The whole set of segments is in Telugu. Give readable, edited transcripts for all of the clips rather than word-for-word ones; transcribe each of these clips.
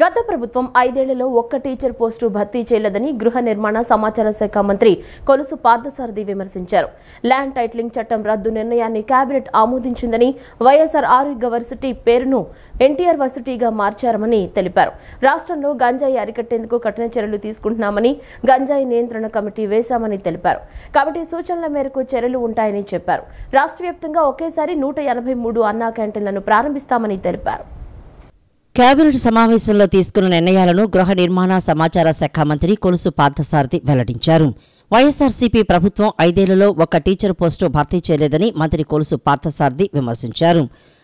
గత ప్రభుత్వం 5 ఏళ్లలో ఒక్క టీచర్ పోస్టు భర్తీ చేయలేదని గృహ నిర్మాణ సమాచార శాఖ మంత్రి కొలుసు పార్థసారథి విమర్శించారు. ల్యాండ్ టైటిలింగ్ చట్టం రద్దు నిర్ణయాన్ని కేబినెట్ ఆమోదించిందని, వైఎస్ఆర్ ఆరోగ్య వర్సిటీ పేరును ఎన్టీఆర్ వర్సిటీగా మార్చారని తెలిపారు. రాష్ట్రంలో గంజాయి అరికట్టేందుకు కఠిన చర్యలు తీసుకుంటున్నామని, గంజాయి నియంత్రణ కమిటీ వేశామని తెలిపారు. కమిటీ సూచనల మేరకు చర్యలు ఉంటాయని చెప్పారు. రాష్ట్ర వ్యాప్తంగా ఒకేసారి 183 అన్నా క్యాంటీన్లను ప్రారంభిస్తామని తెలిపారు. కేబినెట్ సమావేశంలో తీసుకున్న నిర్ణయాలను గృహ నిర్మాణ సమాచార శాఖ మంత్రి కొలుసు పార్థసారథి వెల్లడించారు. వైఎస్ఆర్సీపీ ప్రభుత్వం 5 ఏళ్లలో ఒక్క టీచర్ పోస్టు భర్తీ చేయలేదని మంత్రి కొలుసు పార్థసారథి విమర్శించారు.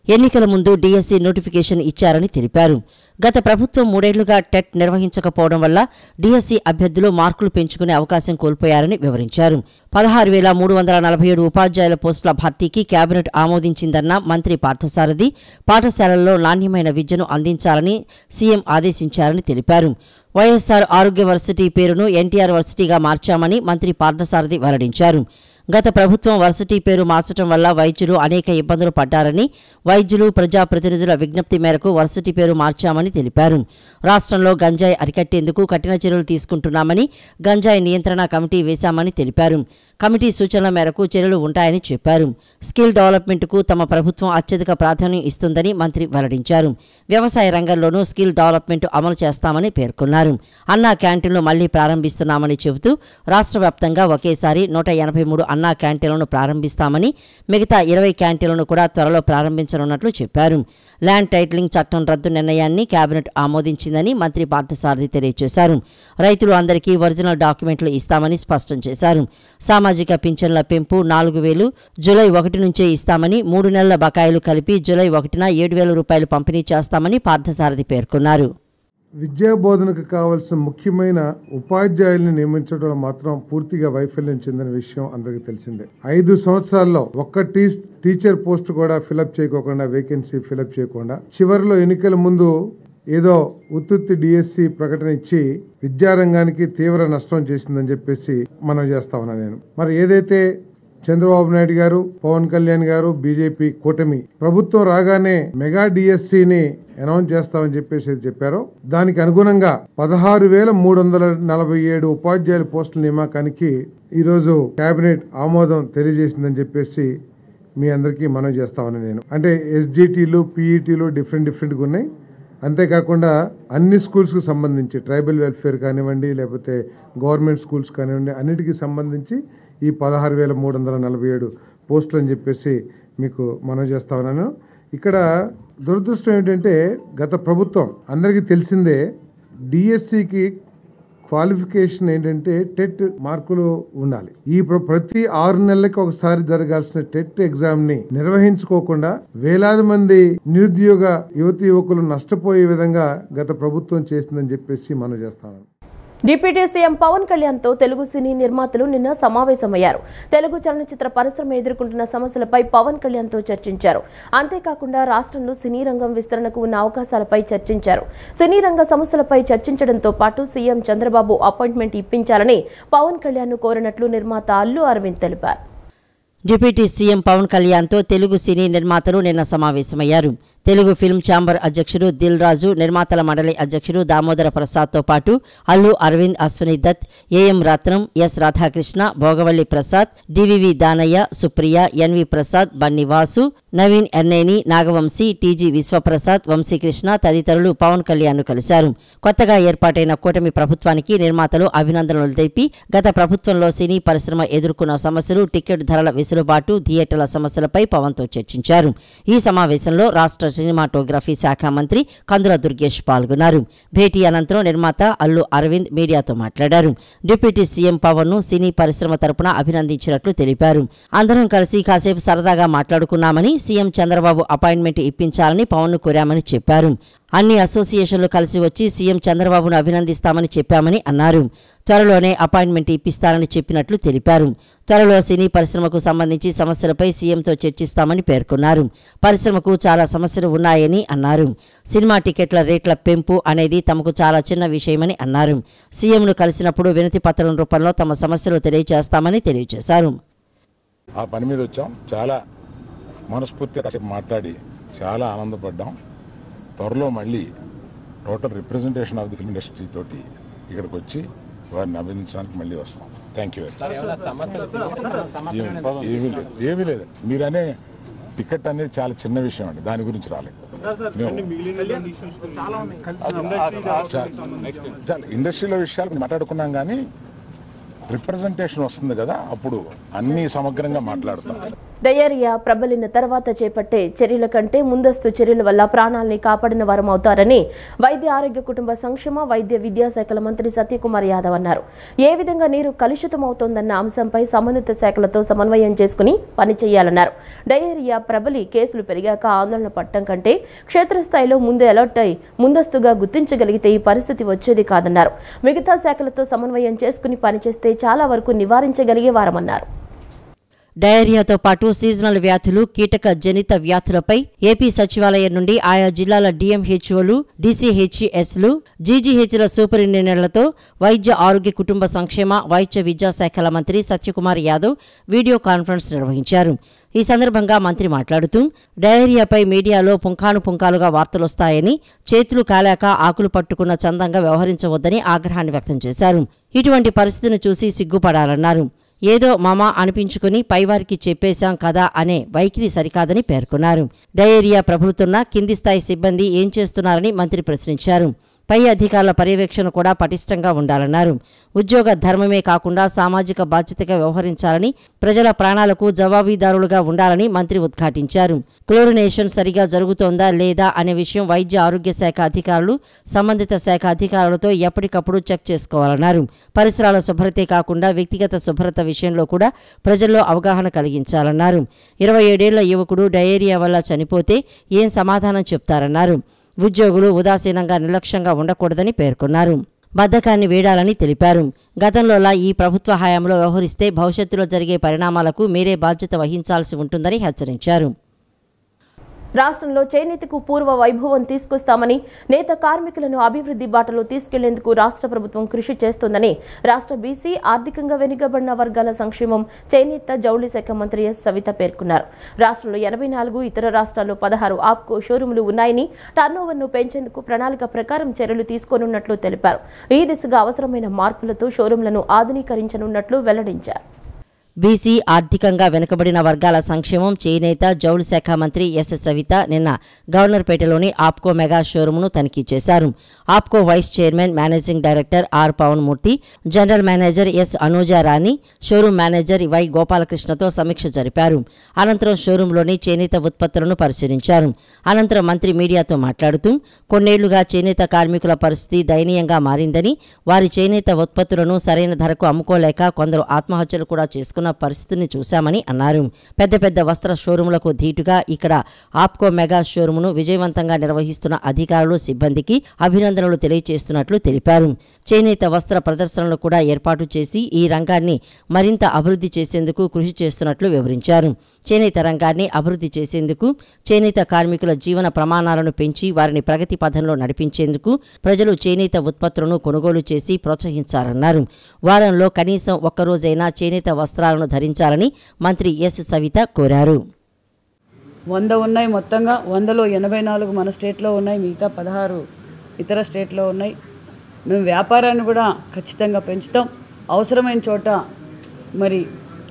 ఎన్నికల ముందు డీఎస్సీ నోటిఫికేషన్ ఇచ్చారని తెలిపారు. గత ప్రభుత్వం 3 ఏళ్లుగా టెట్ నిర్వహించకపోవడం వల్ల డీఎస్సీ అభ్యర్థులు మార్కులు పెంచుకునే అవకాశం కోల్పోయారని వివరించారు. 16,347 ఉపాధ్యాయుల పోస్టుల భర్తీకి కేబినెట్ ఆమోదించిందన్న మంత్రి పార్థసారథి, పాఠశాలల్లో నాణ్యమైన విద్యను అందించాలని సీఎం ఆదేశించారని తెలిపారు. వైఎస్ఆర్ ఆరోగ్య వర్సిటీ పేరును ఎన్టీఆర్ వర్సిటీగా మార్చామని మంత్రి పార్థసారథి వెల్లడించారు. గత ప్రభుత్వం వర్సిటీ పేరు మార్చడం వల్ల వైద్యులు అనేక ఇబ్బందులు పడ్డారని, వైద్యులు ప్రజాప్రతినిధుల విజ్ఞప్తి మేరకు వర్సిటీ పేరు మార్చామని తెలిపారు. రాష్ట్రంలో గంజాయి అరికట్టేందుకు కఠిన చర్యలు తీసుకుంటున్నామని, గంజాయి నియంత్రణ కమిటీ వేశామని తెలిపారు. కమిటీ సూచనల మేరకు చర్యలు ఉంటాయని చెప్పారు. స్కిల్ డెవలప్మెంట్కు తమ ప్రభుత్వం అత్యధిక ప్రాధాన్యం ఇస్తుందని మంత్రి వెల్లడించారు. వ్యవసాయ రంగంలోనూ స్కిల్ డెవలప్మెంట్ అమలు చేస్తామని పేర్కొన్నారు. అన్నా క్యాంటీన్లు మళ్లీ ప్రారంభిస్తున్నామని చెబుతూ రాష్ట్ర వ్యాప్తంగా ఒకేసారి 183 అన్నా క్యాంటీన్లను ప్రారంభిస్తామని, మిగతా 20 క్యాంటీన్లను కూడా త్వరలో ప్రారంభించనున్నట్లు చెప్పారు. ల్యాండ్ టైటిలింగ్ చట్టం రద్దు నిర్ణయాన్ని కేబినెట్ ఆమోదించిందని మంత్రి పార్థసారథి తెలియజేశారు. రైతులు అందరికీ ఒరిజినల్ డాక్యుమెంట్లు ఇస్తామని స్పష్టం చేశారు. సామాజిక పింఛన్ల పెంపు 4,000 జూలై 1 నుంచే ఇస్తామని, 3 నెలల బకాయిలు కలిపి జూలై 1న 7,000 రూపాయలు పంపిణీ చేస్తామని పార్థసారథి పేర్కొన్నారు. విద్యా బోధనకు కావాల్సిన ముఖ్యమైన ఉపాధ్యాయుల్ని నియమించడంలో మాత్రం పూర్తిగా వైఫల్యం చెందిన విషయం అందరికీ తెలిసిందే. 5 సంవత్సరాల్లో ఒక్క టీచర్ పోస్ట్ కూడా ఫిలప్ చేయకోకుండా, వేకెన్సీ ఫిలప్ చేయకుండా, చివరిలో ఎన్నికల ముందు ఏదో ఉత్తుత్తి డిఎస్సి ప్రకటన ఇచ్చి విద్యారంగానికి తీవ్ర నష్టం చేసిందని చెప్పేసి మనం చేస్తా ఉన్నా నేను. మరి ఏదైతే చంద్రబాబు నాయుడు గారు, పవన్ కళ్యాణ్ గారు, బీజేపీ కూటమి ప్రభుత్వం రాగానే మెగా డిఎస్సిని అనౌన్స్ చేస్తామని చెప్పేసి చెప్పారో, దానికి అనుగుణంగా 16,347 ఉపాధ్యాయుల పోస్టుల నియామకానికి ఈరోజు కేబినెట్ ఆమోదం తెలియజేసిందని చెప్పేసి మీ అందరికీ మనవి చేస్తామని నేను. అంటే ఎస్జిటీలు, పీఈటీలు డిఫరెంట్గా ఉన్నాయి. అంతేకాకుండా అన్ని స్కూల్స్కి సంబంధించి ట్రైబల్ వెల్ఫేర్ కానివ్వండి, లేకపోతే గవర్నమెంట్ స్కూల్స్ కానివ్వండి, అన్నిటికీ సంబంధించి ఈ 16,347 పోస్టులు అని చెప్పేసి మీకు మనవి చేస్తా ఉన్నాను. ఇక్కడ దురదృష్టం ఏంటంటే, గత ప్రభుత్వం అందరికీ తెలిసిందే, డిఎస్సికి క్వాలిఫికేషన్ ఏంటంటే టెట్ మార్కులు ఉండాలి. ఈ ప్రతి 6 నెలలకి ఒకసారి జరగాల్సిన టెట్ ఎగ్జామ్ ని నిర్వహించుకోకుండా వేలాది మంది నిరుద్యోగ యువతి యువకులు నష్టపోయే విధంగా గత ప్రభుత్వం చేసిందని చెప్పేసి మనం చేస్తాను. డిప్యూటీ సీఎం పవన్ కళ్యాణ్తో తెలుగు సినీ నిర్మాతలు నిన్న సమావేశమయ్యారు. తెలుగు చలనచిత్ర పరిశ్రమ ఎదుర్కొంటున్న సమస్యలపై పవన్ కళ్యాణ్తో చర్చించారు. అంతేకాకుండా రాష్ట్రంలో సినీ రంగం విస్తరణకు ఉన్న అవకాశాలపై చర్చించారు. సినీ రంగ సమస్యలపై చర్చించడంతో పాటు సీఎం చంద్రబాబు అపాయింట్మెంట్ ఇప్పించాలని పవన్ కళ్యాణ్ను కోరినట్లు నిర్మాత అల్లు అరవింద్ తెలిపారు. డిప్యూటీ సీఎం పవన్ కళ్యాణ్తో తెలుగు సినీ నిర్మాతలు నిన్న సమావేశమయ్యారు. తెలుగు ఫిల్మ్ ఛాంబర్ అధ్యక్షుడు దిల్ రాజు, నిర్మాతల మండలి అధ్యక్షుడు దామోదర ప్రసాద్తో పాటు Allu Aravind, Ashwini Dutt, AM Ratnam, S Radhakrishna, Bhogavalli Prasad, DVV Danayya, Supriya, NV Prasad, Bunny Vasu, Naveen Yerneni, Nagavamsi, TG Vishwaprasad, Vamsikrishna తదితరులు పవన్ కళ్యాణ్ను కలిశారు. కొత్తగా ఏర్పాటైన కూటమి ప్రభుత్వానికి నిర్మాతలు అభినందనలు తెలిపి గత ప్రభుత్వంలో సినీ పరిశ్రమ ఎదుర్కొన్న సమస్యలు, టికెట్ ధరల వెసులుబాటు, థియేటర్ల సమస్యలపై పవన్తో చర్చించారు. ఈ సమావేశంలో రాష్ట్ర సినిమాటోగ్రఫీ శాఖ మంత్రి కందుల దుర్గేష్ పాల్గొన్నారు. భేటీ అనంతరం నిర్మాత అల్లు అరవింద్ మీడియాతో మాట్లాడారు. డిప్యూటీ సీఎం పవన్ ను సినీ పరిశ్రమ తరపున అభినందించినట్లు తెలిపారు. అందరం కలిసి కాసేపు సరదాగా మాట్లాడుకున్నామని, సీఎం చంద్రబాబు అపాయింట్మెంట్ ఇప్పించాలని పవన్ ను కోరామని చెప్పారు. అన్ని అసోసియేషన్లు కలిసి వచ్చి సీఎం చంద్రబాబును అభినందిస్తామని చెప్పామని అన్నారు. త్వరలోనే అపాయింట్మెంట్ ఇప్పిస్తారని చెప్పినట్లు తెలిపారు. త్వరలో సినీ పరిశ్రమకు సంబంధించి సమస్యలపై సీఎంతో చర్చిస్తామని పేర్కొన్నారు. పరిశ్రమకు చాలా సమస్యలు ఉన్నాయని అన్నారు. సినిమా టికెట్ల రేట్ల పెంపు అనేది తమకు చాలా చిన్న విషయమని అన్నారు. సీఎంను కలిసినప్పుడు వినతి పత్రం రూపంలో తమ సమస్యలు తెలియజేస్తామని తెలియజేశారు. ఆ పని మీద వచ్చాం. చాలా మనస్ఫూర్తిగా మాట్లాడి చాలా ఆనందపడ్డాం. త్వరలో మళ్ళీ total representation of the film industry తోటి ఇక్కడికి వచ్చి వారిని అభినందించడానికి మళ్ళీ వస్తాం. Thank you. ఏమీ లేదు. మీరనే టికెట్ అనేది చాలా చిన్న విషయం అండి, దాని గురించి రాలేదు. ఇండస్ట్రీలో విషయాలు మాట్లాడుకున్నాం కానీ రిప్రజెంటేషన్ వస్తుంది కదా, అప్పుడు అన్ని సమగ్రంగా మాట్లాడతాం. డయేరియా ప్రబలిన తర్వాత చేపట్టే చర్యల కంటే ముందస్తు చర్యల వల్ల ప్రాణాలని కాపాడిన వారం అవుతారని వైద్య ఆరోగ్య కుటుంబ సంక్షేమ వైద్య విద్యాశాఖల మంత్రి సత్యకుమార్ యాదవ్ అన్నారు. ఏ విధంగా నీరు కలుషితమవుతోందన్న అంశంపై సంబంధిత శాఖలతో సమన్వయం చేసుకుని పనిచేయాలన్నారు. డయేరియా ప్రబలి కేసులు పెరిగాక ఆందోళన పడటం కంటే క్షేత్రస్థాయిలో ముందే అలర్ట్ అయి ముందస్తుగా గుర్తించగలిగితే ఈ పరిస్థితి వచ్చేది కాదన్నారు. మిగతా శాఖలతో సమన్వయం చేసుకుని పనిచేస్తే చాలా వరకు నివారించగలిగే వారమన్నారు. డయేరియాతో పాటు సీజనల్ వ్యాధులు, కీటక జనిత వ్యాధులపై ఏపీ సచివాలయం నుండి ఆయా జిల్లాల డీఎంహెచ్ఓలు, డీసీహెచ్ఎస్లు, జీజీహెచ్ల సూపరింటెండెంట్లతో వైద్య ఆరోగ్య కుటుంబ సంక్షేమ వైద్య విద్యాశాఖల మంత్రి సత్యకుమార్ యాదవ్ వీడియో కాన్ఫరెన్స్ నిర్వహించారు. ఈ సందర్భంగా మంత్రి మాట్లాడుతూ డయేరియాపై మీడియాలో పుంఖానుపుంఖాలుగా వార్తలొస్తాయని, చేతులు కాలాక ఆకులు పట్టుకున్న చందంగా వ్యవహరించవద్దని ఆగ్రహాన్ని వ్యక్తం చేశారు. ఇటువంటి పరిస్థితిని చూసి సిగ్గుపడాలన్నారు. ఏదో మామా అనిపించుకుని పైవారికి చెప్పేశాం కదా అనే వైఖరి సరికాదని పేర్కొన్నారు. డయేరియా ప్రబలుతున్న కింది స్థాయి సిబ్బంది ఏం చేస్తున్నారని మంత్రి ప్రశ్నించారు. పై అధికారుల పర్యవేక్షణ కూడా పటిష్టంగా ఉండాలన్నారు. ఉద్యోగ ధర్మమే కాకుండా సామాజిక బాధ్యతగా వ్యవహరించాలని, ప్రజల ప్రాణాలకు జవాబుదారులుగా ఉండాలని మంత్రి ఉద్ఘాటించారు. క్లోరినేషన్ సరిగా జరుగుతోందా లేదా అనే విషయం వైద్య ఆరోగ్య శాఖ అధికారులు సంబంధిత శాఖ అధికారులతో ఎప్పటికప్పుడు చెక్ చేసుకోవాలన్నారు. పరిసరాల శుభ్రతే కాకుండా వ్యక్తిగత శుభ్రత విషయంలో కూడా ప్రజల్లో అవగాహన కలిగించాలన్నారు. 27 ఏళ్ల యువకుడు డయేరియా వల్ల చనిపోతే ఏం సమాధానం చెప్తారన్నారు. ఉద్యోగులు ఉదాసీనంగా నిర్లక్ష్యంగా ఉండకూడదని పేర్కొన్నారు. బద్ధకాన్ని వీడాలని తెలిపారు. గతంలోలా ఈ ప్రభుత్వ హయాంలో వ్యవహరిస్తే భవిష్యత్తులో జరిగే పరిణామాలకు మీరే బాధ్యత వహించాల్సి ఉంటుందని హెచ్చరించారు. రాష్ట్రంలో చేనేతకు పూర్వ వైభవం తీసుకొస్తామని, నేత కార్మికులను అభివృద్ధి బాటలో తీసుకెళ్లేందుకు రాష్ట్ర ప్రభుత్వం కృషి చేస్తోందని రాష్ట్ర బీసీ ఆర్థికంగా వెనుకబడిన వర్గాల సంక్షేమం, చేనేత జౌళి శాఖ మంత్రి ఎస్ సవిత పేర్కొన్నారు. రాష్ట్రంలో 84, ఇతర రాష్ట్రాల్లో 16 ఆప్కో షోరూములు ఉన్నాయని, టర్నోవర్ను పెంచేందుకు ప్రణాళిక ప్రకారం చర్యలు తీసుకోనున్నట్లు తెలిపారు. ఈ దిశగా అవసరమైన మార్పులతో షోరూంలను ఆధునీకరించనున్నట్లు వెల్లడించారు. బీసీ ఆర్థికంగా వెనుకబడిన వర్గాల సంక్షేమం, చేనేత జౌళి శాఖ మంత్రి ఎస్ సవిత నిన్న గవర్నర్పేటలోని ఆప్కో మెగా షోరూంను తనిఖీ చేశారు. APCO vice chairman, managing director R Pavanmurthy, general manager S Anujarani, showroom manager Y గోపాలకృష్ణతో సమీక్ష జరిపారు. అనంతరం షోరూంలోని చేనేత ఉత్పత్తులను పరిశీలించారు. అనంతరం మంత్రి మీడియాతో మాట్లాడుతూ కొన్నేళ్లుగా చేనేత కార్మికుల పరిస్థితి దయనీయంగా మారిందని, వారి చేనేత ఉత్పత్తులను సరైన ధరకు అమ్ముకోలేక కొందరు ఆత్మహత్యలు కూడా చేసుకున్న పరిస్థితిని చూశామని అన్నారు. పెద్ద పెద్ద వస్త్ర షోరూములకు ధీటుగా ఇక్కడ ఆప్కో మెగా షోరూమును విజయవంతంగా నిర్వహిస్తున్న అధికారులు, సిబ్బందికి అభినందనలు తెలియజేస్తున్నట్లు తెలిపారు. చేనేత వస్త్ర ప్రదర్శనలు కూడా ఏర్పాటు చేసి ఈ రంగాన్ని మరింత అభివృద్ధి చేసేందుకు కృషి చేస్తున్నట్లు వివరించారు. చేనేత రంగాన్ని అభివృద్ధి చేసేందుకు, చేనేత కార్మికుల జీవన ప్రమాణాలను పెంచి వారిని ప్రగతి పథంలో నడిపించేందుకు ప్రజలు చేనేత ఉత్పత్తులను కొనుగోలు చేసి ప్రోత్సహించాలన్నారు. వారంలో కనీసం ఒక్కరోజైనా చేనేత వస్త్రాలను ధరించాలని మంత్రి ఎస్ సవిత కోరారు. 100 ఉన్నాయి, మొత్తంగా 100లో 84 మన స్టేట్లో ఉన్నాయి, మిగతా 16 ఇతర స్టేట్లో ఉన్నాయి. మేము వ్యాపారాన్ని కూడా ఖచ్చితంగా పెంచుతాం. అవసరమైన చోట మరి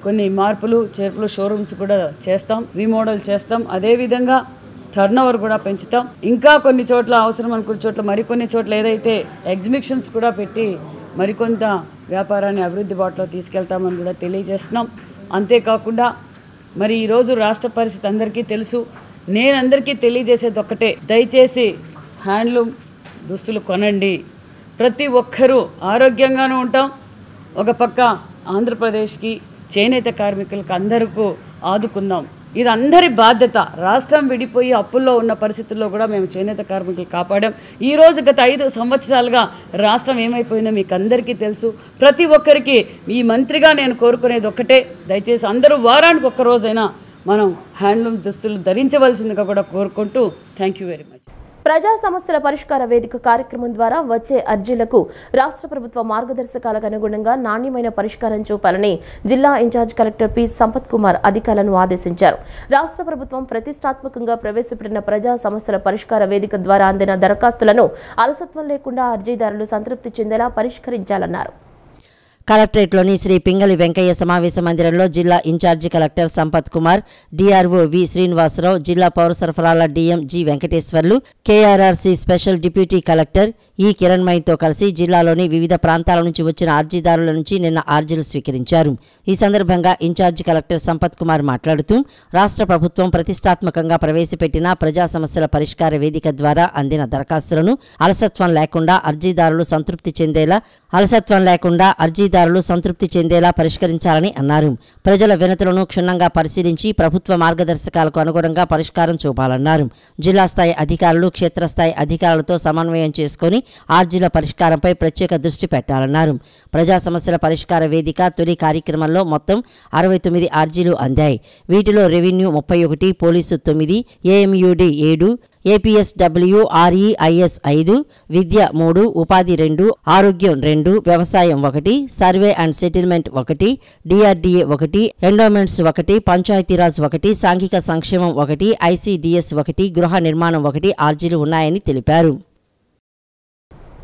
కొన్ని మార్పులు చేర్పులు షోరూమ్స్ కూడా చేస్తాం, రీమోడల్ చేస్తాం. అదేవిధంగా టర్నోవర్ కూడా పెంచుతాం. ఇంకా కొన్ని చోట్ల అవసరం అనుకున్న చోట్ల, మరికొన్ని చోట్ల ఏదైతే ఎగ్జిబిషన్స్ కూడా పెట్టి మరికొంత వ్యాపారాన్ని అభివృద్ధి బాటలో తీసుకెళ్తామని కూడా తెలియజేస్తున్నాం. అంతేకాకుండా మరి ఈరోజు రాష్ట్ర పరిస్థితి అందరికీ తెలుసు. నేను అందరికీ తెలియజేసేది ఒక్కటే, దయచేసి హ్యాండ్లూమ్ దుస్తులు కొనండి. ప్రతి ఒక్కరూ ఆరోగ్యంగానూ ఉంటాం. ఒక పక్క ఆంధ్రప్రదేశ్కి, చేనేత కార్మికులకు అందరికీ ఆదుకుందాం. ఇది అందరి బాధ్యత. రాష్ట్రం విడిపోయి అప్పుల్లో ఉన్న పరిస్థితుల్లో కూడా మేము చేనేత కార్మికులు కాపాడాం. ఈరోజు గత 5 సంవత్సరాలుగా రాష్ట్రం ఏమైపోయిందో మీకు అందరికీ తెలుసు. ప్రతి ఒక్కరికి ఈ మంత్రిగా నేను కోరుకునేది ఒక్కటే, దయచేసి అందరూ వారానికి ఒక్కరోజైనా మనం హ్యాండ్లూమ్ దుస్తులు ధరించవలసిందిగా కూడా కోరుకుంటూ థ్యాంక్ యూ వెరీ మచ్. ప్రజా సమస్యల పరిష్కార వేదిక కార్యక్రమం ద్వారా వచ్చే అర్జీలకు రాష్ట్ర ప్రభుత్వ మార్గదర్శకాలకు అనుగుణంగా నాణ్యమైన పరిష్కారం చూపాలని జిల్లా incharge collector P Sampath Kumar అధికారులను ఆదేశించారు. రాష్ట్ర ప్రభుత్వం ప్రతిష్టాత్మకంగా ప్రవేశపెట్టిన ప్రజా సమస్యల పరిష్కార వేదిక ద్వారా అందిన దరఖాస్తులను అలసత్వం లేకుండా అర్జీదారులు సంతృప్తి చెందేలా పరిష్కరించాలన్నారు. కలెక్టరేట్లోని శ్రీ పింగళి వెంకయ్య సమావేశ మందిరంలో జిల్లా incharge collector Sampath Kumar, DRO V Srinivasarao, జిల్లా పౌర సరఫరాల DM G Venkateswarlu, KRRC special deputy collector E కిరణ్మయితో కలిసి జిల్లాలోని వివిధ ప్రాంతాల నుంచి వచ్చిన అర్జీదారుల నుంచి నిన్న అర్జీలు స్వీకరించారు. ఈ సందర్భంగా ఇన్ఛార్జి కలెక్టర్ సంపత్ కుమార్ మాట్లాడుతూ రాష్ట్ర ప్రభుత్వం ప్రతిష్టాత్మకంగా ప్రవేశపెట్టిన ప్రజా సమస్యల పరిష్కార వేదిక ద్వారా అందిన దరఖాస్తులను అలసత్వం లేకుండా అర్జీదారులు సంతృప్తి చెందేలా పరిష్కరించాలని అన్నారు. ప్రజల వినతులను క్షుణ్ణంగా పరిశీలించి ప్రభుత్వ మార్గదర్శకాలకు అనుగుణంగా పరిష్కారం చూపాలన్నారు. జిల్లా స్థాయి అధికారులు క్షేత్రస్థాయి అధికారులతో సమన్వయం చేసుకుని అర్జీల పరిష్కారంపై ప్రత్యేక దృష్టి పెట్టాలన్నారు. ప్రజా సమస్యల పరిష్కార వేదిక తొలి కార్యక్రమంలో మొత్తం 69 అర్జీలు అందాయి. వీటిలో రెవెన్యూ 31, పోలీసు 9, ఏఎంయూడి 7, ఏపీఎస్డబ్ల్యూ ఆర్ఈఐఎస్ 5, విద్య 3, ఉపాధి 2, ఆరోగ్యం 2, వ్యవసాయం 1, survey and settlement 1, DRDA 1, endowments 1, Panchayati Raj 1, సాంఘిక సంక్షేమం 1, ఐసీడీఎస్ 1, గృహ నిర్మాణం 1 అర్జీలు ఉన్నాయని తెలిపారు.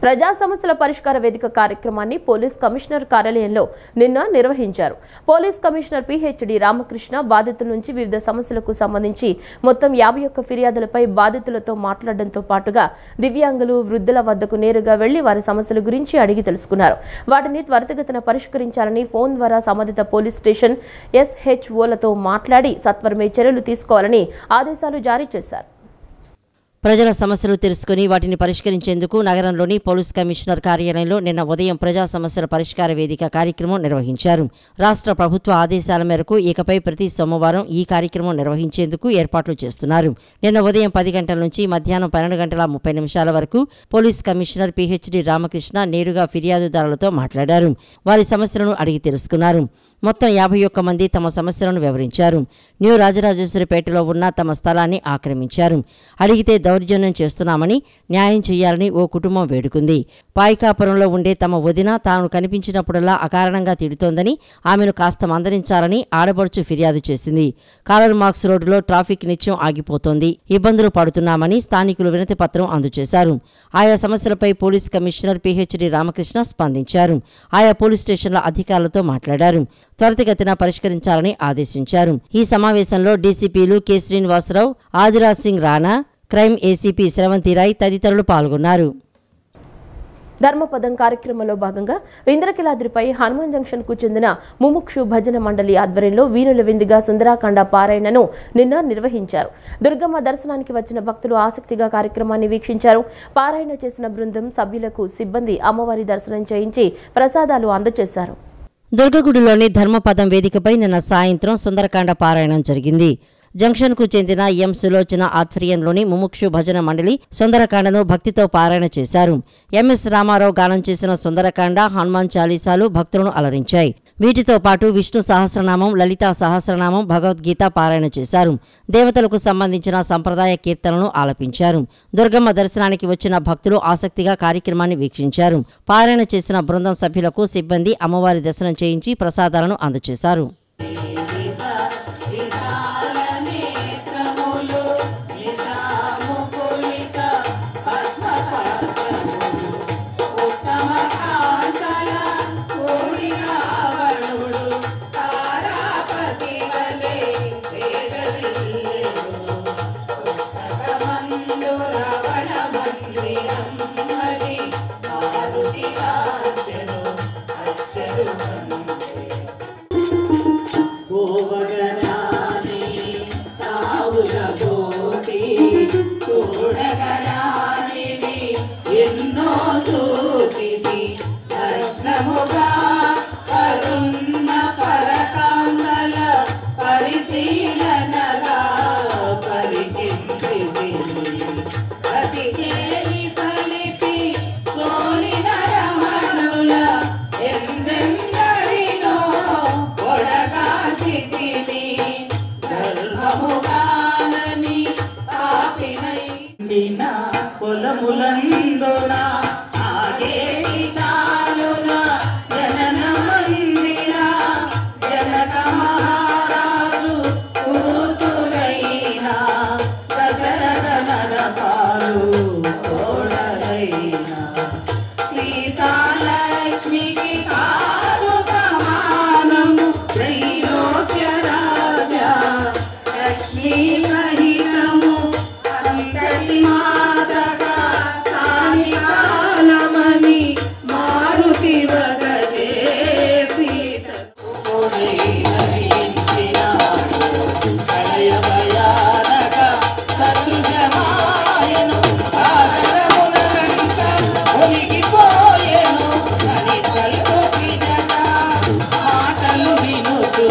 ప్రజా సమస్యల పరిష్కార వేదిక కార్యక్రమాన్ని పోలీస్ కమిషనర్ కార్యాలయంలో నిన్న నిర్వహించారు. పోలీస్ కమిషనర్ పిహెచ్డి రామకృష్ణ బాధితుల నుంచి వివిధ సమస్యలకు సంబంధించి మొత్తం 51 ఫిర్యాదులపై బాధితులతో మాట్లాడడంతో పాటుగా దివ్యాంగులు, వృద్ధుల వద్దకు నేరుగా వెళ్లి వారి సమస్యల గురించి అడిగి తెలుసుకున్నారు. వాటిని త్వరితగతిన పరిష్కరించాలని ఫోన్ ద్వారా సంబంధిత పోలీస్ స్టేషన్ ఎస్హెచ్ఓలతో మాట్లాడి సత్వరమే చర్యలు తీసుకోవాలని ఆదేశాలు జారీ చేశారు. ప్రజల సమస్యలు తెలుసుకుని వాటిని పరిష్కరించేందుకు నగరంలోని పోలీస్ కమిషనర్ కార్యాలయంలో నిన్న ఉదయం ప్రజా సమస్యల పరిష్కార వేదిక కార్యక్రమం నిర్వహించారు. రాష్ట్ర ప్రభుత్వ ఆదేశాల మేరకు ఇకపై ప్రతి సోమవారం ఈ కార్యక్రమం నిర్వహించేందుకు ఏర్పాట్లు చేస్తున్నారు. నిన్న ఉదయం 10 గంటల నుంచి మధ్యాహ్నం 12:30 వరకు పోలీస్ కమిషనర్ పిహెచ్డి రామకృష్ణ నేరుగా ఫిర్యాదుదారులతో మాట్లాడారు. వారి సమస్యలను అడిగి తెలుసుకున్నారు. మొత్తం 51 మంది తమ సమస్యలను వివరించారు. న్యూ రాజరాజేశ్వరిపేటలో ఉన్న తమ స్థలాన్ని ఆక్రమించారు. అడిగితే దౌర్జన్యం చేస్తున్నామని, న్యాయం చేయాలని ఓ కుటుంబం వేడుకుంది. పాయికాపురంలో ఉండే తమ వదిన తాను కనిపించినప్పుడల్లా అకారణంగా తిడుతోందని, ఆమెను కాస్త మందలించాలని ఆడబడుచు ఫిర్యాదు చేసింది. కాలర్ మార్క్స్ రోడ్డులో ట్రాఫిక్ నిత్యం ఆగిపోతోంది, ఇబ్బందులు పడుతున్నామని స్థానికులు వినతి పత్రం అందజేశారు. ఆయా సమస్యలపై పోలీస్ కమిషనర్ పిహెచ్డి రామకృష్ణ స్పందించారు. ఆయా పోలీస్ స్టేషన్ల అధికారులతో మాట్లాడారు. త్వరితగతిన పరిష్కరించాలని ఆదేశించారు. ఈ సమావేశంలో డీసీపీలు K Srinivasarao, Adiraj Singh Rana, crime ACP Sravanthi Rai తదితరులు పాల్గొన్నారు. ధర్మపదం కార్యక్రమంలో భాగంగా ఇంద్రకిలాద్రిపై హనుమాన్ జంక్షన్ కు చెందిన ముముక్షు భజన మండలి ఆధ్వర్యంలో వీణుల విందుగా సుందరాకాండ పారాయణను నిన్న నిర్వహించారు. దుర్గమ్మ దర్శనానికి వచ్చిన భక్తులు ఆసక్తిగా కార్యక్రమాన్ని వీక్షించారు. పారాయణ చేసిన బృందం సభ్యులకు సిబ్బంది అమ్మవారి దర్శనం చేయించి ప్రసాదాలు అందజేశారు. దుర్గగుడిలోని ధర్మపదం వేదికపై నిన్న సాయంత్రం సుందరకాండ పారాయణం జరిగింది. జంక్షన్కు చెందిన ఎం సులోచన ఆధ్వర్యంలోని ముముక్షు భజన మండలి సుందరకాండను భక్తితో పారాయణ చేశారు. ఎంఎస్ రామారావు గానం చేసిన సుందరకాండ, హనుమాన్ చాలీసాలు భక్తులను అలరించాయి. వీటితో పాటు విష్ణు సహస్రనామం, లలితా సహస్రనామం, భగవద్గీత పారాయణ చేశారు. దేవతలకు సంబంధించిన సంప్రదాయ కీర్తనలను ఆలపించారు. దుర్గమ్మ దర్శనానికి వచ్చిన భక్తులు ఆసక్తిగా కార్యక్రమాన్ని వీక్షించారు. పారాయణ చేసిన బృందం సభ్యులకు సిబ్బంది అమ్మవారి దర్శనం చేయించి ప్రసాదాలను అందజేశారు. Nina తలపులందున ఆగేటి చాలున జనన మందిర జనక మహారాజు కూతురైన దశరథ నరపాలు తోడరైన సీతాలక్ష్మికి కాదు సమానము త్రైలోక్య రాజా లక్ష్మీ సహితము అంతటి మాతగా తాని కాలమని మారుతి వదలే సీత ప్రళయ భయానక సదృశమాయను సాగరములంత ఒలిగిపోయెను కనికల్పొకినగా మాటలు వినుచు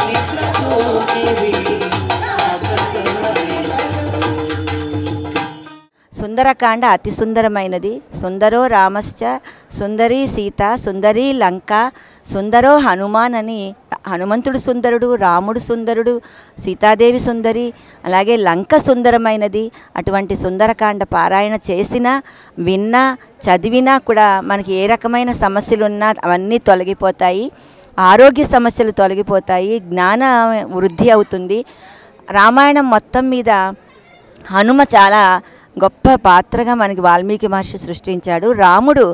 నిత్రసూచివి సుందరకాండ అతి సుందరమైనది. సుందరో రామశ్చ సుందరీ సీత సుందరీ లంక సుందరో హనుమాన్ అని హనుమంతుడు సుందరుడు, రాముడు సుందరుడు, సీతాదేవి సుందరి, అలాగే లంక సుందరమైనది. అటువంటి సుందరకాండ పారాయణ చేసినా విన్నా చదివినా కూడా మనకి ఏ రకమైన సమస్యలు ఉన్నా అవన్నీ తొలగిపోతాయి. ఆరోగ్య సమస్యలు తొలగిపోతాయి, జ్ఞాన వృద్ధి అవుతుంది. రామాయణం మొత్తం మీద హనుమ చాలా గొప్ప పాత్రగా మనకి వాల్మీకి మహర్షి సృష్టించాడు. రాముడు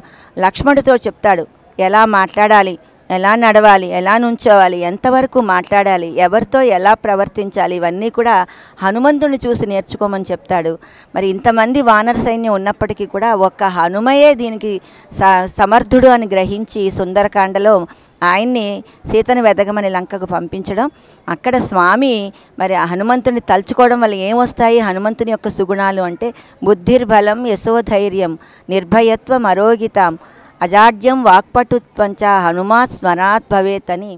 లక్ష్మణుడితో చెప్తాడు ఎలా మాట్లాడాలి, ఎలా నడవాలి, ఎలా నుంచోవాలి, ఎంతవరకు మాట్లాడాలి, ఎవరితో ఎలా ప్రవర్తించాలి, ఇవన్నీ కూడా హనుమంతుని చూసి నేర్చుకోమని చెప్తాడు. మరి ఇంతమంది వానర సైన్యం ఉన్నప్పటికీ కూడా ఒక్క హనుమయే దీనికి సమర్థుడు అని గ్రహించి సుందరకాండలో ఆయన్ని సీతను వెదగమని లంకకు పంపించడం, అక్కడ స్వామి మరి హనుమంతుని తలుచుకోవడం వల్ల ఏమొస్తాయి హనుమంతుని యొక్క సుగుణాలు అంటే బుద్ధిర్బలం యశోధైర్యం నిర్భయత్వం అరోగితం అజాడ్యం వాక్పటుత్వంచ హనుమాత్ స్మరాత్ భవేత్ అని.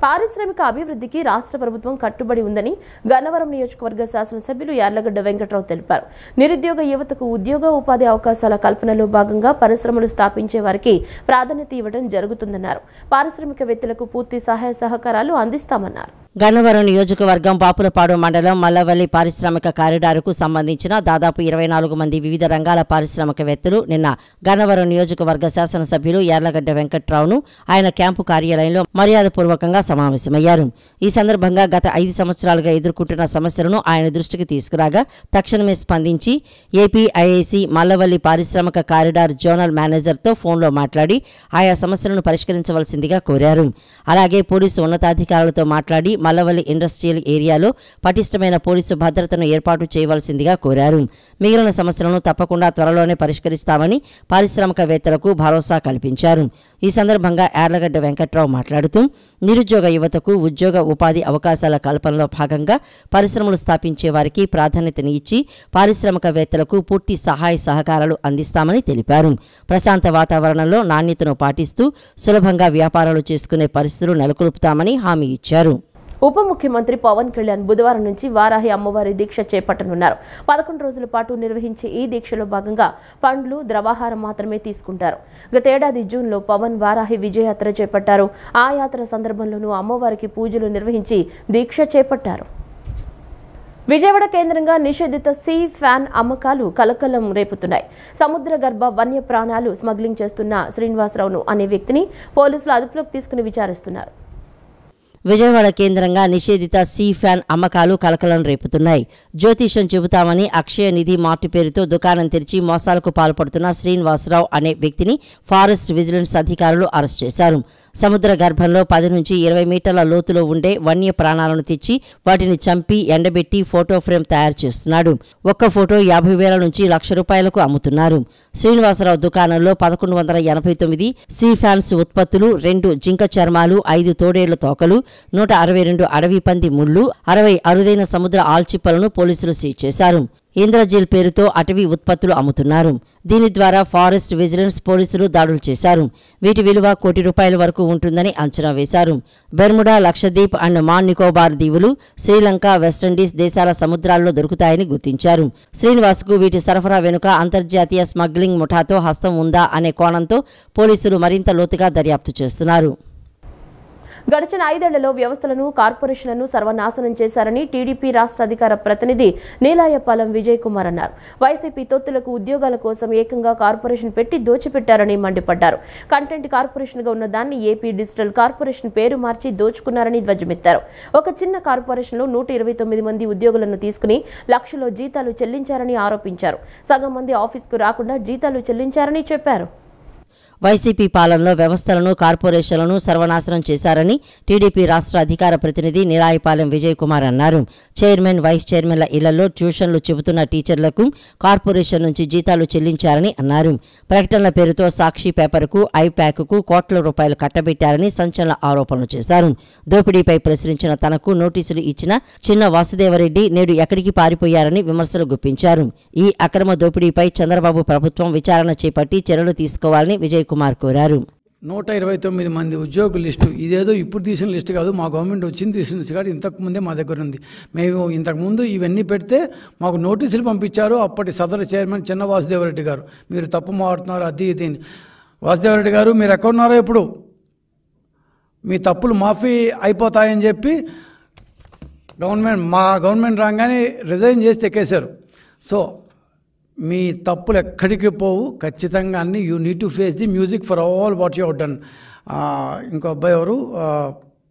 పారిశ్రామిక అభివృద్ధికి రాష్ట్ర ప్రభుత్వం కట్టుబడి ఉందని గన్నవరం నియోజకవర్గ శాసనసభ్యులు యార్లగడ్డ వెంకట్రావు తెలిపారు. నిరుద్యోగ యువతకు ఉద్యోగ ఉపాధి అవకాశాల కల్పనలో భాగంగా పరిశ్రమలు స్థాపించే వారికి ప్రాధాన్యత ఇవ్వడం జరుగుతుందన్నారు. పారిశ్రామికవేత్తలకు పూర్తి సహాయ సహకారాలు అందిస్తామన్నారు. గన్నవరం నియోజకవర్గం పాపులపాడు మండలం మల్లవల్లి పారిశ్రామిక కారిడార్కు సంబంధించిన దాదాపు 24 మంది వివిధ రంగాల పారిశ్రామికవేత్తలు నిన్న గన్నవరం నియోజకవర్గ శాసనసభ్యులు యార్లగడ్డ వెంకట్రావును ఆయన క్యాంపు కార్యాలయంలో మర్యాదపూర్వకంగా సమావేశమయ్యారు. ఈ సందర్భంగా గత 5 సంవత్సరాలుగా ఎదుర్కొంటున్న సమస్యలను ఆయన దృష్టికి తీసుకురాగా తక్షణమే స్పందించి ఏపీఐఐసి మల్లవల్లి పారిశ్రామిక కారిడార్ జోనల్ మేనేజర్తో ఫోన్లో మాట్లాడి ఆయా సమస్యలను పరిష్కరించవలసిందిగా కోరారు. అలాగే పోలీసు ఉన్నతాధికారులతో మాట్లాడి మల్లవల్లి ఇండస్ట్రియల్ ఏరియాలో పటిష్టమైన పోలీసు భద్రతను ఏర్పాటు చేయవలసిందిగా కోరారు. మిగిలిన సమస్యలను తప్పకుండా త్వరలోనే పరిష్కరిస్తామని పారిశ్రామికవేత్తలకు భరోసా కల్పించారు. ఈ సందర్భంగా యార్లగడ్డ వెంకట్రావు మాట్లాడుతూ నిరుద్యోగ యువతకు ఉద్యోగ ఉపాధి అవకాశాల కల్పనలో భాగంగా పరిశ్రమలు స్థాపించే వారికి ప్రాధాన్యతని ఇచ్చి పారిశ్రామికవేత్తలకు పూర్తి సహాయ సహకారాలు అందిస్తామని తెలిపారు. ప్రశాంత వాతావరణంలో నాణ్యతను పాటిస్తూ సులభంగా వ్యాపారాలు చేసుకునే పరిస్థితులు నెలకొల్పుతామని హామీ ఇచ్చారు. ఉప ముఖ్యమంత్రి పవన్ కళ్యాణ్ బుధవారం నుంచి వారాహి అమ్మవారి దీక్ష చేపట్టనున్నారు. 11 రోజుల పాటు నిర్వహించే ఈ దీక్షలో భాగంగా పండ్లు, ద్రవాహారం మాత్రమే తీసుకుంటారు. గతేడాది జూన్లో పవన్ వారాహి విజయయాత్ర చేపట్టారు. ఆ యాత్ర సందర్భంలోనూ అమ్మవారికి పూజలు నిర్వహించి దీక్ష చేపట్టారు. విజయవాడ కేంద్రంగా నిషేధిత సీ ఫ్యాన్ అమ్మకాలు కలకలం రేపుతున్నాయి. సముద్ర గర్భ వన్య ప్రాణాలు స్మగ్లింగ్ చేస్తున్న శ్రీనివాసరావును అనే వ్యక్తిని పోలీసులు అదుపులోకి తీసుకుని విచారిస్తున్నారు. విజయవాడ కేంద్రంగా నిషేధిత సీ ఫ్యాన్ అమ్మకాలు కలకలం రేపుతున్నాయి. జ్యోతిషం చెబుతామని అక్షయ నిధి మార్టు పేరుతో దుకాణం తెరిచి మోసాలకు పాల్పడుతున్న శ్రీనివాసరావు అనే వ్యక్తిని ఫారెస్ట్ విజిలెన్స్ అధికారులు అరెస్ట్ చేశారు. సముద్ర గర్భంలో 10 నుంచి 20 మీటర్ల లోతులో ఉండే వన్య ప్రాణాలను తెచ్చి వాటిని చంపి ఎండబెట్టి ఫోటో ఫ్రేమ్ తయారు చేస్తున్నాడు. ఒక్క ఫోటో 50,000 నుంచి ₹1,00,000 అమ్ముతున్నారు. శ్రీనివాసరావు దుకాణంలో 1189 సీ ఫ్యాన్స్ ఉత్పత్తులు, 2 జింక చర్మాలు, 5 తోడేళ్ల తోకలు, 162 అడవి పంది ముళ్లు, 60 అరుదైన సముద్ర ఆల్చిప్పలను పోలీసులు సీజ్ చేశారు. ఇంద్రజీల్ పేరుతో అటవీ ఉత్పత్తులు అమ్ముతున్నారు. దీని ద్వారా ఫారెస్ట్ విజిలెన్స్ పోలీసులు దాడులు చేశారు. వీటి విలువ ₹1,00,00,000 వరకు ఉంటుందని అంచనా వేశారు. బెర్ముడా, లక్షద్వీప్ అండ్ మాన్ నికోబార్ దీవులు, శ్రీలంక, వెస్టిండీస్ దేశాల సముద్రాల్లో దొరుకుతాయని గుర్తించారు. శ్రీనివాస్కు వీటి సరఫరా వెనుక అంతర్జాతీయ స్మగ్లింగ్ ముఠాతో హస్తం ఉందా అనే కోణంతో పోలీసులు మరింత లోతుగా దర్యాప్తు చేస్తున్నారు. గడిచిన 5 ఏళ్లలో వ్యవస్థలను కార్పొరేషన్లను సర్వనాశనం చేశారని టీడీపీ రాష్ట్ర అధికార ప్రతినిధి నీలాయపాలెం విజయ్ కుమార్ అన్నారు. వైసీపీ తొత్తులకు ఉద్యోగాల కోసం ఏకంగా కార్పొరేషన్ పెట్టి దోచిపెట్టారని మండిపడ్డారు. కంటెంట్ కార్పొరేషన్గా ఉన్న దాన్ని ఏపీ డిజిటల్ కార్పొరేషన్ పేరు మార్చి దోచుకున్నారని ధ్వజమెత్తారు. ఒక చిన్న కార్పొరేషన్లో 129 మంది ఉద్యోగులను తీసుకుని లక్షలో జీతాలు చెల్లించారని ఆరోపించారు. సగం మంది ఆఫీస్కు రాకుండా జీతాలు చెల్లించారని చెప్పారు. వైసీపీ పాలనలో వ్యవస్థలను కార్పొరేషన్లను సర్వనాశనం చేశారని టీడీపీ రాష్ట్ర అధికార ప్రతినిధి నీలాయపాలెం విజయ్ కుమార్ అన్నారు. చైర్మన్, వైస్ చైర్మన్ల ఇళ్లలో ట్యూషన్లు చెబుతున్న టీచర్లకు కార్పొరేషన్ నుంచి జీతాలు చెల్లించారని అన్నారు. ప్రకటనల పేరుతో సాక్షి పేపర్కు, ఐప్యాక్కు కోట్ల రూపాయలు కట్టబెట్టారని సంచలన ఆరోపణలు చేశారు. దోపిడీపై ప్రశ్నించిన తనకు నోటీసులు ఇచ్చిన చిన్న వాసుదేవరెడ్డి నేడు ఎక్కడికి పారిపోయారని విమర్శలు గుప్పించారు. ఈ అక్రమ దోపిడీపై చంద్రబాబు ప్రభుత్వం విచారణ చేపట్టి చర్యలు తీసుకోవాలని విజయ్ కుమార్ కోరారు. 129 మంది ఉద్యోగుల లిస్టు ఇదేదో ఇప్పుడు తీసిన లిస్టు కాదు, మా గవర్నమెంట్ వచ్చింది తీసిన లిస్టు కాదు, ఇంతకుముందే మా దగ్గర ఉంది. మేము ఇంతకుముందు ఇవన్నీ పెడితే మాకు నోటీసులు పంపించారు అప్పటి సదరు చైర్మన్ చిన్న వాసుదేవరెడ్డి గారు. మీరు తప్పు మారుతున్నారు అది ఇది. వాసుదేవరెడ్డి గారు మీరు ఎక్కడున్నారో ఇప్పుడు మీ తప్పులు మాఫీ అయిపోతాయని చెప్పి మా గవర్నమెంట్ రాగానే రిజైన్ చేసి చెక్కేశారు. సో మీ తప్పులు ఎక్కడికి పోవు, ఖచ్చితంగా అన్ని you need to face the music for all what you done. ఇంకో అబ్బాయి ఎవరు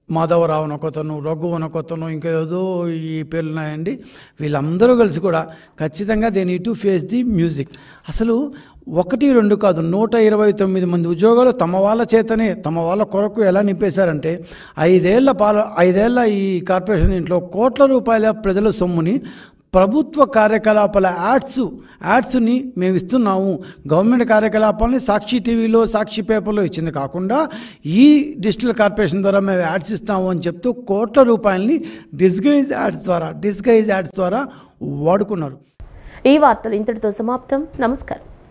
మాధవరావు అనొకతను, రఘు అనొకతను, ఇంకేదో ఈ పేర్లు ఉన్నాయండి. వీళ్ళందరూ కలిసి కూడా ఖచ్చితంగా they need to face the music. అసలు 1, 2 కాదు 129 మంది ఉద్యోగాలు తమ వాళ్ళ చేతనే తమ వాళ్ళ కొరకు ఎలా నింపేశారంటే 5 ఏళ్ల ఈ కార్పొరేషన్ ఇంట్లో కోట్ల రూపాయల ప్రజల సొమ్ముని ప్రభుత్వ కార్యకలాపాల యాడ్స్ని మేము ఇస్తున్నాము, గవర్నమెంట్ కార్యకలాపాలని సాక్షి టీవీలో, సాక్షి పేపర్లో ఇచ్చింది కాకుండా ఈ డిజిటల్ కార్పొరేషన్ ద్వారా మేము యాడ్స్ ఇస్తాము అని చెప్తూ కోట్ల రూపాయలని డిస్గైజ్ యాడ్స్ ద్వారా వాడుకున్నారు. ఈ వార్తలు ఇంతటితో సమాప్తం. నమస్కారం.